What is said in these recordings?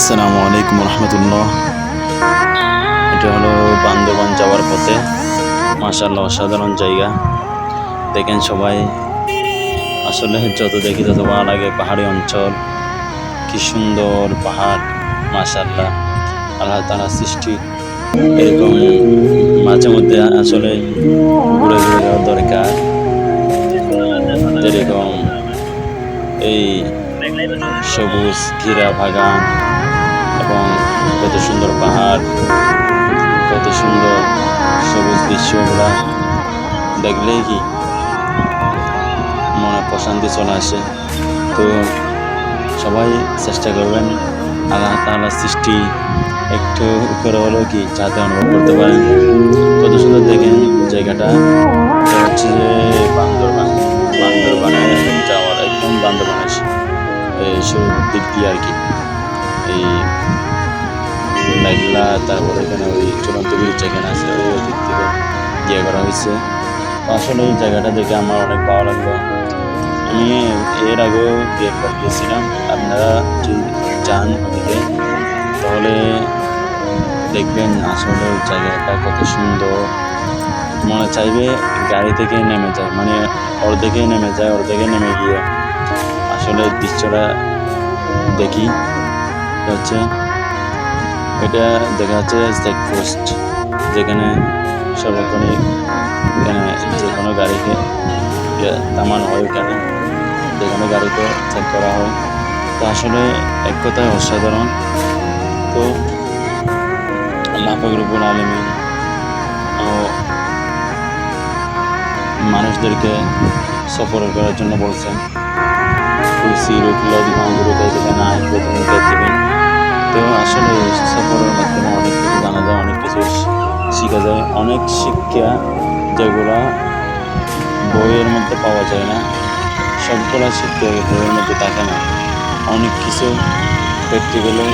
আসসালামু আলাইকুম রহমতুল্লাহ। এটা হলো বান্দরবান যাওয়ার পথে। মাশাআল্লাহ, অসাধারণ জায়গা। দেখেন সবাই, আসলে যত দেখি তত ভালো লাগে। পাহাড়ি অঞ্চল, কি সুন্দর পাহাড়। মাশাআল্লাহ, আল্লাহ তাআলার সৃষ্টি। এরকম মাঝে মধ্যে আসলে ঘুরে ঘুরে যাওয়ার দরকার। যেরকম এই সবুজ ঘেরা বাগান এবং কত সুন্দর পাহাড়, কত সুন্দর সবুজ দৃশ্যগুলা দেখলেই কি মনে প্রশান্তি চলে আসে। তো সবাই চেষ্টা করবেন আল্লাহ তাআলার সৃষ্টি একটু উপরে হলেও কি যাতে অনুভব করতে পারেন। কত সুন্দর দেখেন জায়গাটা। এটা হচ্ছে যে বান্দরবানে যাওয়ার একদম বান্দরবানের শুরুর দিক দিয়ে আর কি। এই মেঘলা, তারপরে এখানে ওই চূড়ান্ত ব্রিজ যেখানে আছে ওই দিক থেকে ইয়ে করা হয়েছে। আসলে এই জায়গাটা দেখে আমার অনেক ভালো লাগলো। আমি এর আগেও একবার গিয়েছিলাম। আপনারা যদি যান ওদিকে তাহলে দেখবেন আসলে জায়গাটা কত সুন্দর। মনে চাইবে গাড়ি থেকে নেমে যায়, মানে অর্ধেকে নেমে যায়, অর্ধেকে নেমে গিয়ে আসলে দৃশ্যটা দেখি। হচ্ছে এটা দেখা যাচ্ছে চেকপোস্ট, যেখানে সার্বক্ষণিক এখানে যে কোনো গাড়িকে থামানো হয়, ওখানে যে কোনো গাড়িকে চেক করা হয়। তো আসলে এক কথায় অসাধারণ। তো আল্লাহ পাক রব্বুল আলামিন মানুষদেরকে সফর করার জন্য বলছেন, তো আসলে সফরের মাধ্যমে অনেক কিছু জানা যায়, অনেক কিছু শেখা যায়, অনেক শিক্ষা যেগুলা বইয়ের মধ্যে পাওয়া যায় না। সবগুলা শিক্ষা বইয়ের মধ্যে থাকে না। অনেক কিছু প্র্যাকটিক্যালি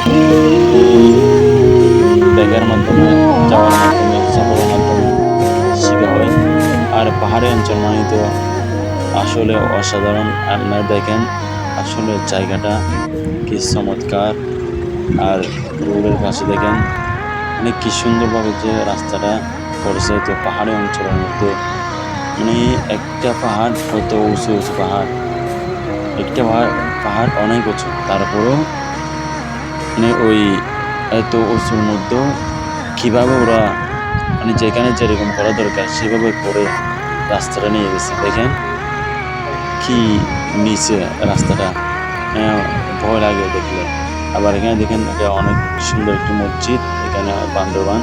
দেখার মাধ্যমে, যাওয়ার মাধ্যমে, সফরের মাধ্যমে শেখা হয়। আর পাহাড়ি অঞ্চল মানে তো আসলে অসাধারণ। আপনারা দেখেন আসলে জায়গাটা কি চমৎকার। আর রোডের পাশে দেখেন মানে কি সুন্দরভাবে যে রাস্তাটা করেছে। তো পাহাড়ি অঞ্চলের মধ্যে মানে একটা পাহাড়, কত উঁচু উঁচু পাহাড়, একটা পাহাড় অনেক উঁচু, তারপরেও মানে ওই এত উঁচুর মধ্যেও কীভাবে ওরা মানে যেখানে যেরকম করা দরকার সেভাবে করে রাস্তাটা নিয়ে গেছে। দেখেন কি নিচে রাস্তাটা, ভয় লাগে দেখলে। আবার এখানে দেখেন এটা অনেক সুন্দর একটি মসজিদ এখানে বান্দরবান।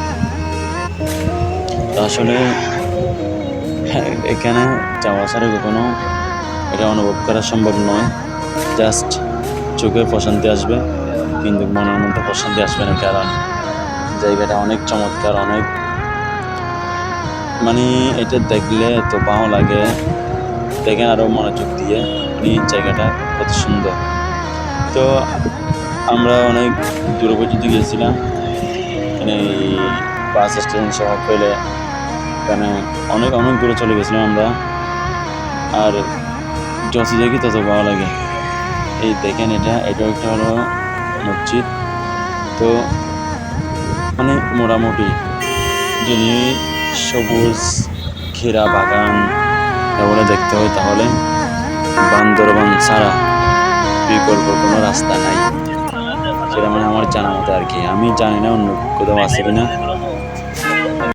তো আসলে এখানে যাওয়া ছাড়া কখনো এটা অনুভব করা সম্ভব নয়। জাস্ট চোখে প্রশান্তি আসবে, কিন্তু মনের মধ্যে প্রশান্তি আসবে না, কারণ জায়গাটা অনেক চমৎকার। অনেক মানে এটা দেখলে এত ভালো লাগে। দেখেন আরও মনোযোগ দিয়ে, মানে জায়গাটা কত সুন্দর। তো আমরা অনেক দূরে পর্যন্ত গিয়েছিলাম, মানে এই বাস স্টেশন সহ পেলে এখানে অনেক অনেক দূরে চলে গেছিলাম আমরা। আর যত দেখি তত ভালো লাগে। এই দেখেন এটা একটা হলো মসজিদ। তো মানে মোটামুটি যদি সবুজ ঘেরা বাগান এগুলো দেখতে হয়, তাহলে বান্দরবান ছাড়া বিকল্প কোনো রাস্তা নাই। সেটা মানে আমার জানা মতো আর কি। আমি জানি না অন্য কোথাও আছে কিনা।